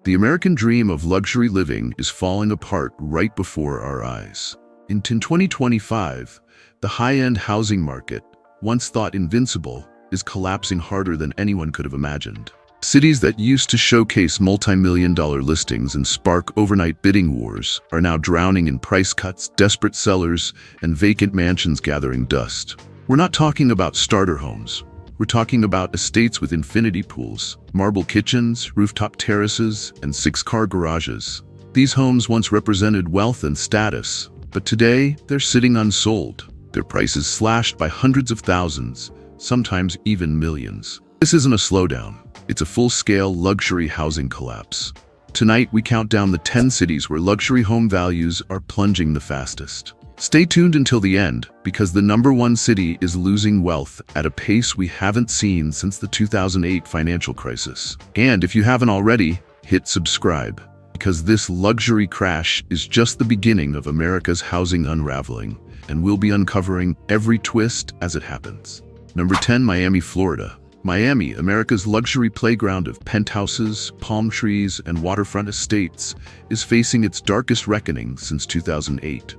The American dream of luxury living is falling apart right before our eyes. In 2025, the high-end housing market, once thought invincible, is collapsing harder than anyone could have imagined. Cities that used to showcase multi-million-dollar listings and spark overnight bidding wars are now drowning in price cuts, desperate sellers, and vacant mansions gathering dust. We're not talking about starter homes. We're talking about estates with infinity pools, marble kitchens, rooftop terraces, and 6-car garages. These homes once represented wealth and status, but today they're sitting unsold, their prices slashed by hundreds of thousands, sometimes even millions. This isn't a slowdown. It's a full-scale luxury housing collapse. Tonight, we count down the 10 cities where luxury home values are plunging the fastest. Stay tuned until the end, because the #1 city is losing wealth at a pace we haven't seen since the 2008 financial crisis. And if you haven't already, hit subscribe, because this luxury crash is just the beginning of America's housing unraveling, and we'll be uncovering every twist as it happens. Number 10, Miami, Florida. Miami, America's luxury playground of penthouses, palm trees, and waterfront estates, is facing its darkest reckoning since 2008.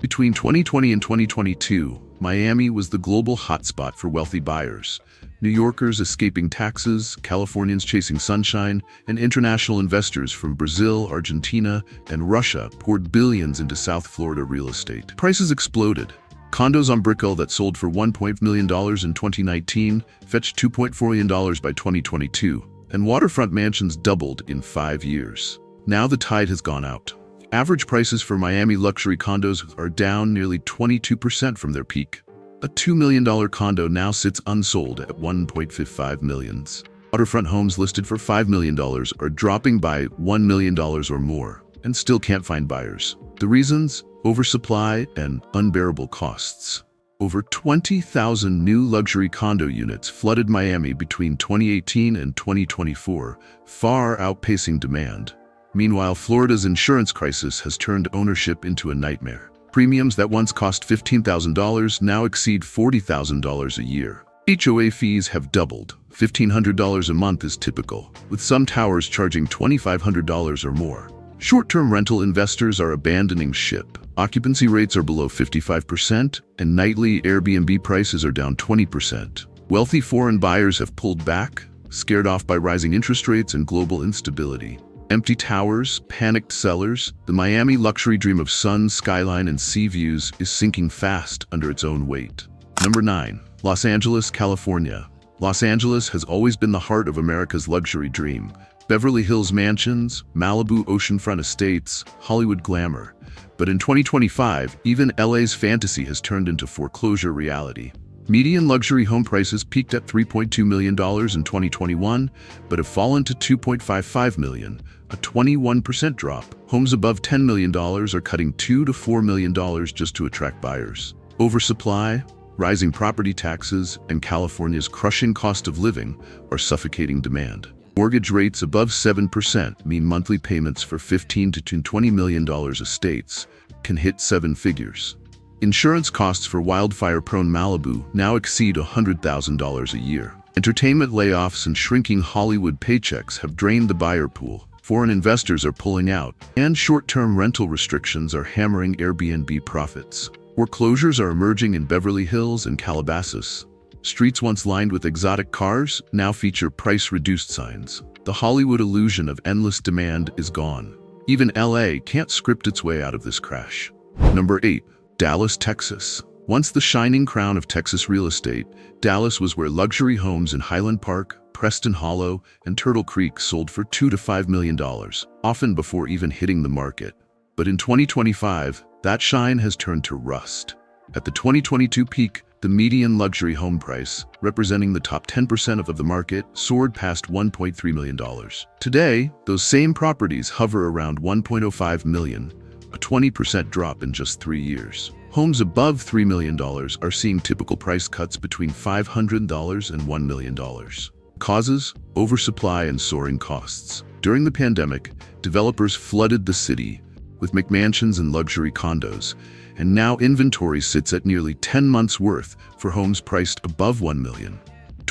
Between 2020 and 2022, Miami was the global hotspot for wealthy buyers. New Yorkers escaping taxes, Californians chasing sunshine, and international investors from Brazil, Argentina, and Russia poured billions into South Florida real estate. Prices exploded. Condos on Brickell that sold for $1 million in 2019 fetched $2.4 million by 2022, and waterfront mansions doubled in 5 years. Now the tide has gone out. Average prices for Miami luxury condos are down nearly 22% from their peak. A $2 million condo now sits unsold at $1.55 million. Waterfront homes listed for $5 million are dropping by $1 million or more, and still can't find buyers. The reasons? Oversupply and unbearable costs. Over 20,000 new luxury condo units flooded Miami between 2018 and 2024, far outpacing demand. Meanwhile, Florida's insurance crisis has turned ownership into a nightmare. Premiums that once cost $15,000 now exceed $40,000 a year. HOA fees have doubled. $1,500 a month is typical, with some towers charging $2,500 or more. Short-term rental investors are abandoning ship. Occupancy rates are below 55%, and nightly Airbnb prices are down 20%. Wealthy foreign buyers have pulled back, scared off by rising interest rates and global instability. Empty towers, panicked sellers, the Miami luxury dream of sun, skyline, and sea views is sinking fast under its own weight. Number 9. Los Angeles, California. Los Angeles has always been the heart of America's luxury dream. Beverly Hills mansions, Malibu oceanfront estates, Hollywood glamour. But in 2025, even LA's fantasy has turned into foreclosure reality. Median luxury home prices peaked at $3.2 million in 2021, but have fallen to $2.55 million, a 21% drop. Homes above $10 million are cutting $2 to $4 million just to attract buyers. Oversupply, rising property taxes, and California's crushing cost of living are suffocating demand. Mortgage rates above 7% mean monthly payments for $15 to $20 million estates can hit 7 figures. Insurance costs for wildfire-prone Malibu now exceed $100,000 a year. Entertainment layoffs and shrinking Hollywood paychecks have drained the buyer pool. Foreign investors are pulling out, and short-term rental restrictions are hammering Airbnb profits. Foreclosures are emerging in Beverly Hills and Calabasas. Streets once lined with exotic cars now feature price-reduced signs. The Hollywood illusion of endless demand is gone. Even LA can't script its way out of this crash. Number 8. Dallas, Texas. Once the shining crown of Texas real estate, Dallas was where luxury homes in Highland Park, Preston Hollow, and Turtle Creek sold for $2 to $5 million, often before even hitting the market. But in 2025, that shine has turned to rust. At the 2022 peak, the median luxury home price, representing the top 10% of the market, soared past $1.3 million. Today, those same properties hover around $1.05 million, a 20% drop in just 3 years. Homes above $3 million are seeing typical price cuts between $500 and $1 million. Causes: oversupply and soaring costs. During the pandemic, developers flooded the city with McMansions and luxury condos, and now inventory sits at nearly 10 months' worth for homes priced above $1 million.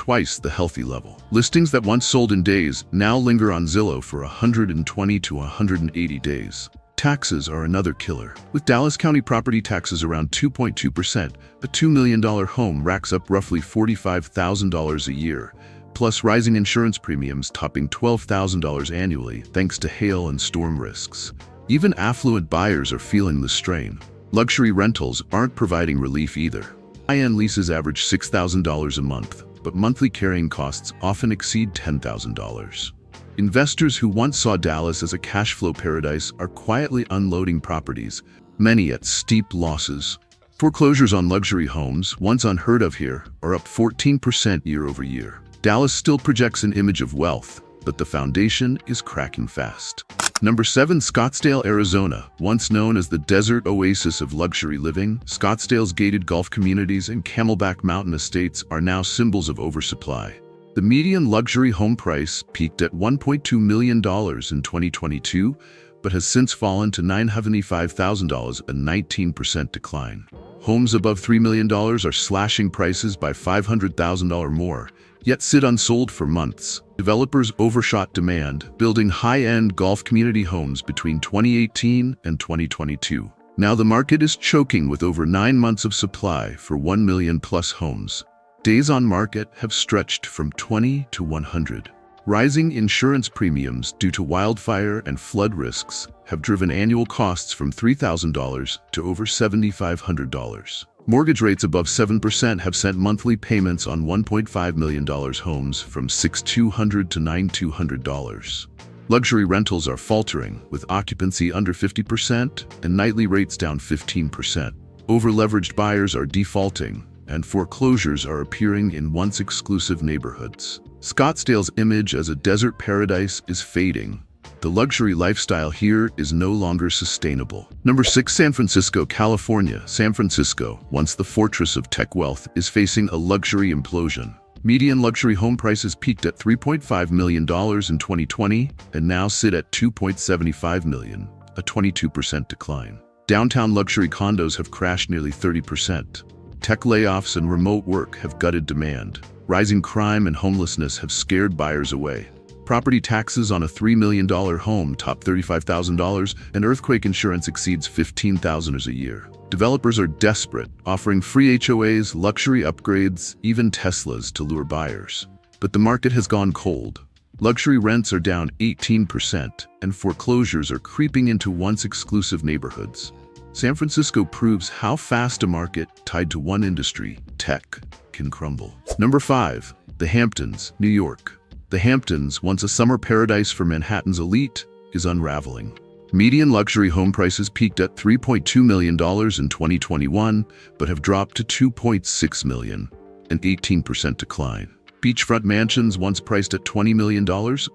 twice the healthy level. Listings that once sold in days now linger on Zillow for 120 to 180 days. Taxes are another killer. With Dallas County property taxes around 2.2%, a $2 million home racks up roughly $45,000 a year, plus rising insurance premiums topping $12,000 annually thanks to hail and storm risks. Even affluent buyers are feeling the strain. Luxury rentals aren't providing relief either. High-end leases average $6,000 a month, but monthly carrying costs often exceed $10,000. Investors who once saw Dallas as a cash flow paradise are quietly unloading properties, many at steep losses. Foreclosures on luxury homes, once unheard of here, are up 14% year over year. Dallas still projects an image of wealth, but the foundation is cracking fast. Number 7. Scottsdale, Arizona. Once known as the desert oasis of luxury living, Scottsdale's gated golf communities and Camelback Mountain estates are now symbols of oversupply. The median luxury home price peaked at $1.2 million in 2022, but has since fallen to $975,000, a 19% decline. Homes above $3 million are slashing prices by $500,000 or more, yet sit unsold for months. Developers overshot demand, building high-end golf community homes between 2018 and 2022. Now the market is choking with over 9 months of supply for 1 million plus homes. Days on market have stretched from 20 to 100. Rising insurance premiums due to wildfire and flood risks have driven annual costs from $3,000 to over $7,500. Mortgage rates above 7% have sent monthly payments on $1.5 million homes from $6,200 to $9,200. Luxury rentals are faltering, with occupancy under 50% and nightly rates down 15%. Over-leveraged buyers are defaulting, and foreclosures are appearing in once exclusive neighborhoods. Scottsdale's image as a desert paradise is fading. The luxury lifestyle here is no longer sustainable. Number 6. San Francisco, California. San Francisco, once the fortress of tech wealth, is facing a luxury implosion. Median luxury home prices peaked at $3.5 million in 2020 and now sit at $2.75 million, a 22% decline. Downtown luxury condos have crashed nearly 30%. Tech layoffs and remote work have gutted demand. Rising crime and homelessness have scared buyers away. Property taxes on a $3 million home top $35,000, and earthquake insurance exceeds $15,000 a year. Developers are desperate, offering free HOAs, luxury upgrades, even Teslas to lure buyers. But the market has gone cold. Luxury rents are down 18%, and foreclosures are creeping into once exclusive neighborhoods. San Francisco proves how fast a market tied to one industry, tech, can crumble. Number 5. The Hamptons, New York. The Hamptons, once a summer paradise for Manhattan's elite, is unraveling. Median luxury home prices peaked at $3.2 million in 2021, but have dropped to $2.6 million, an 18% decline. Beachfront mansions, once priced at $20 million,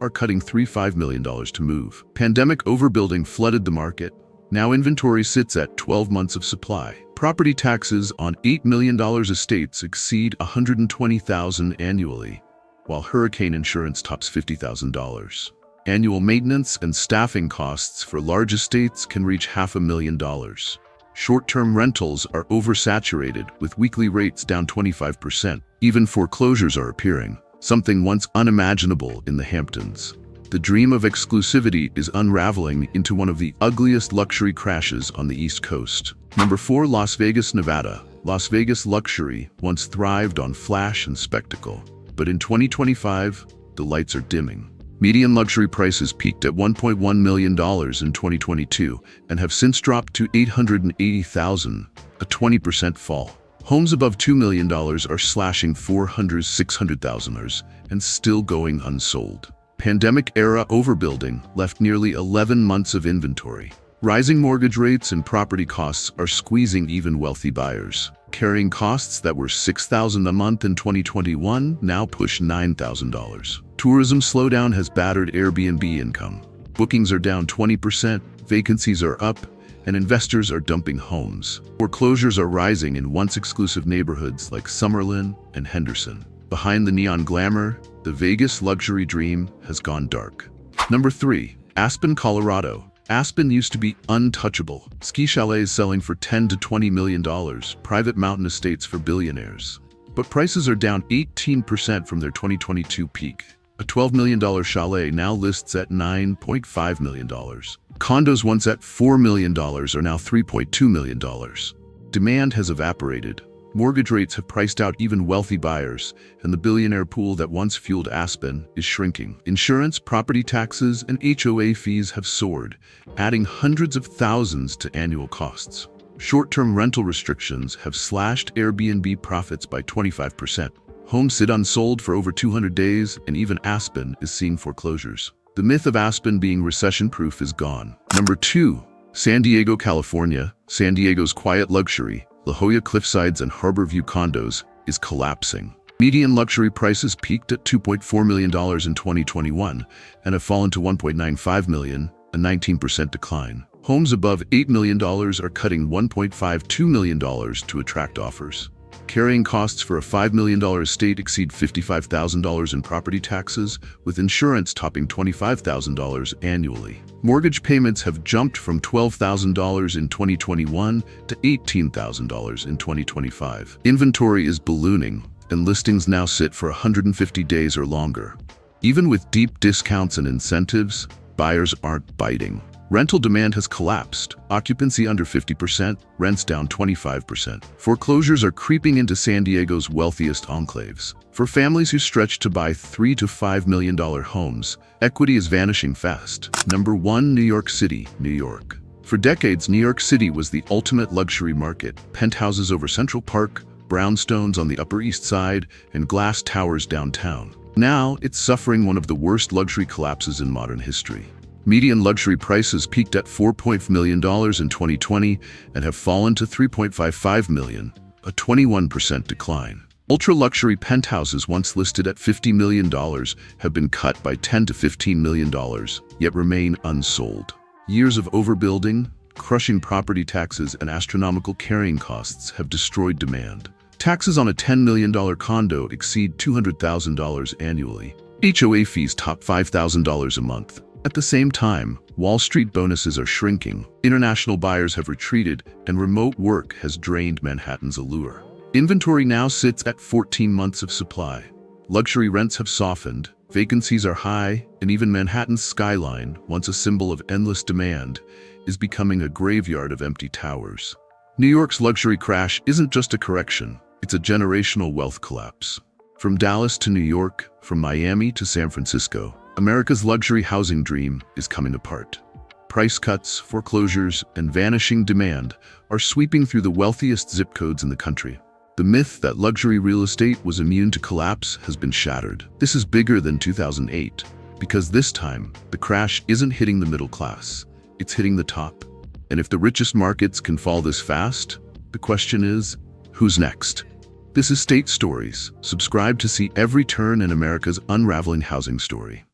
are cutting $3.5 million to move. Pandemic overbuilding flooded the market. Now inventory sits at 12 months of supply. Property taxes on $8 million estates exceed $120,000 annually, while hurricane insurance tops $50,000. Annual maintenance and staffing costs for large estates can reach $500,000. Short-term rentals are oversaturated, with weekly rates down 25%. Even foreclosures are appearing, something once unimaginable in the Hamptons. The dream of exclusivity is unraveling into one of the ugliest luxury crashes on the East Coast. Number 4. Las Vegas, Nevada. Las Vegas luxury once thrived on flash and spectacle, but in 2025, the lights are dimming. Median luxury prices peaked at $1.1 million in 2022 and have since dropped to $880,000, a 20% fall. Homes above $2 million are slashing $400,000–$600,000 and still going unsold. Pandemic-era overbuilding left nearly 11 months of inventory. Rising mortgage rates and property costs are squeezing even wealthy buyers. Carrying costs that were $6,000 a month in 2021 now push $9,000. Tourism slowdown has battered Airbnb income. Bookings are down 20%, vacancies are up, and investors are dumping homes. Foreclosures are rising in once exclusive neighborhoods like Summerlin and Henderson. Behind the neon glamour, the Vegas luxury dream has gone dark. Number 3. Aspen, Colorado. Aspen used to be untouchable. Ski chalets selling for $10 to $20 million, private mountain estates for billionaires. but prices are down 18% from their 2022 peak. A $12 million chalet now lists at $9.5 million. Condos once at $4 million are now $3.2 million. Demand has evaporated. Mortgage rates have priced out even wealthy buyers, and the billionaire pool that once fueled Aspen is shrinking. Insurance, property taxes, and HOA fees have soared, adding hundreds of thousands to annual costs. Short-term rental restrictions have slashed Airbnb profits by 25%. Homes sit unsold for over 200 days, and even Aspen is seeing foreclosures. The myth of Aspen being recession-proof is gone. Number 2. San Diego, California. San Diego's quiet luxury, La Jolla Cliffsides and Harborview condos, is collapsing. Median luxury prices peaked at $2.4 million in 2021 and have fallen to $1.95 million, a 19% decline. Homes above $8 million are cutting $1.52 million to attract offers. Carrying costs for a $5 million estate exceed $55,000 in property taxes, with insurance topping $25,000 annually. Mortgage payments have jumped from $12,000 in 2021 to $18,000 in 2025. Inventory is ballooning, and listings now sit for 150 days or longer. Even with deep discounts and incentives, buyers aren't biting. Rental demand has collapsed, occupancy under 50%, rents down 25%. Foreclosures are creeping into San Diego's wealthiest enclaves. For families who stretch to buy $3 to $5 million homes, equity is vanishing fast. Number 1. New York City, New York. For decades, New York City was the ultimate luxury market. Penthouses over Central Park, brownstones on the Upper East Side, and glass towers downtown. Now, it's suffering one of the worst luxury collapses in modern history. Median luxury prices peaked at $4 million in 2020 and have fallen to $3.55 million, a 21% decline. Ultra-luxury penthouses once listed at $50 million have been cut by $10 to $15 million, yet remain unsold. Years of overbuilding, crushing property taxes, and astronomical carrying costs have destroyed demand. Taxes on a $10 million condo exceed $200,000 annually. HOA fees top $5,000 a month. At the same time, Wall Street bonuses are shrinking, international buyers have retreated, and remote work has drained Manhattan's allure. Inventory now sits at 14 months of supply. Luxury rents have softened, vacancies are high, and even Manhattan's skyline, once a symbol of endless demand, is becoming a graveyard of empty towers. New York's luxury crash isn't just a correction, it's a generational wealth collapse. From Dallas to New York, from Miami to San Francisco, America's luxury housing dream is coming apart. Price cuts, foreclosures, and vanishing demand are sweeping through the wealthiest zip codes in the country. The myth that luxury real estate was immune to collapse has been shattered. This is bigger than 2008, because this time, the crash isn't hitting the middle class, it's hitting the top. And if the richest markets can fall this fast, the question is, who's next? This is State Stories. Subscribe to see every turn in America's unraveling housing story.